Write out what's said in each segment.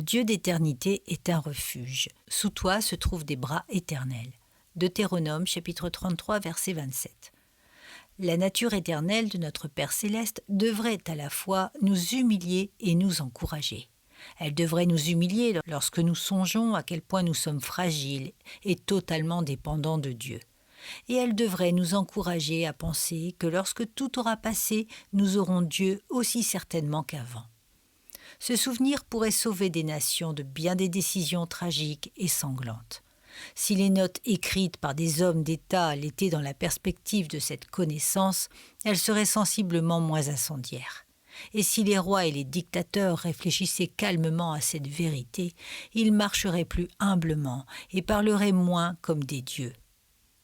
Dieu d'éternité est un refuge. Sous toi se trouvent des bras éternels. Deutéronome chapitre 33 verset 27. La nature éternelle de notre Père céleste devrait à la fois nous humilier et nous encourager. Elle devrait nous humilier lorsque nous songeons à quel point nous sommes fragiles et totalement dépendants de Dieu. Et elle devrait nous encourager à penser que lorsque tout aura passé, nous aurons Dieu aussi certainement qu'avant. Ce souvenir pourrait sauver des nations de bien des décisions tragiques et sanglantes. Si les notes écrites par des hommes d'État l'étaient dans la perspective de cette connaissance, elles seraient sensiblement moins incendiaires. Et si les rois et les dictateurs réfléchissaient calmement à cette vérité, ils marcheraient plus humblement et parleraient moins comme des dieux.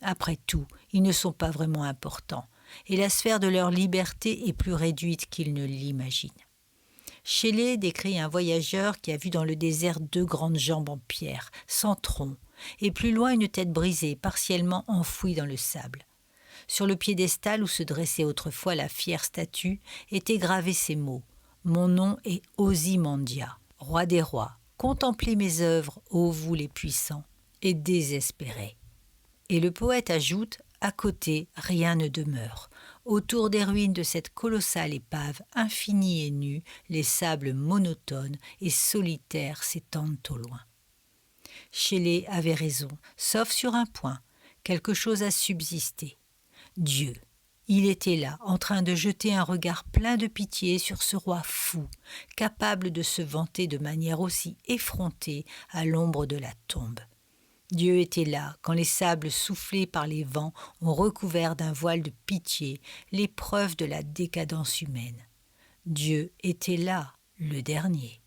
Après tout, ils ne sont pas vraiment importants, et la sphère de leur liberté est plus réduite qu'ils ne l'imaginent. Shelley décrit un voyageur qui a vu dans le désert 2 grandes jambes en pierre, sans tronc, et plus loin une tête brisée, partiellement enfouie dans le sable. Sur le piédestal où se dressait autrefois la fière statue étaient gravés ces mots « Mon nom est Ozymandias, roi des rois. Contemplez mes œuvres, ô vous les puissants, et désespérez. » Et le poète ajoute « À côté, rien ne demeure. Autour des ruines de cette colossale épave, infinie et nue, les sables monotones et solitaires s'étendent au loin. » Shelley avait raison, sauf sur un point, quelque chose a subsisté. Dieu. Il était là, en train de jeter un regard plein de pitié sur ce roi fou, capable de se vanter de manière aussi effrontée à l'ombre de la tombe. Dieu était là quand les sables soufflés par les vents ont recouvert d'un voile de pitié l'épreuve de la décadence humaine. Dieu était là, le dernier.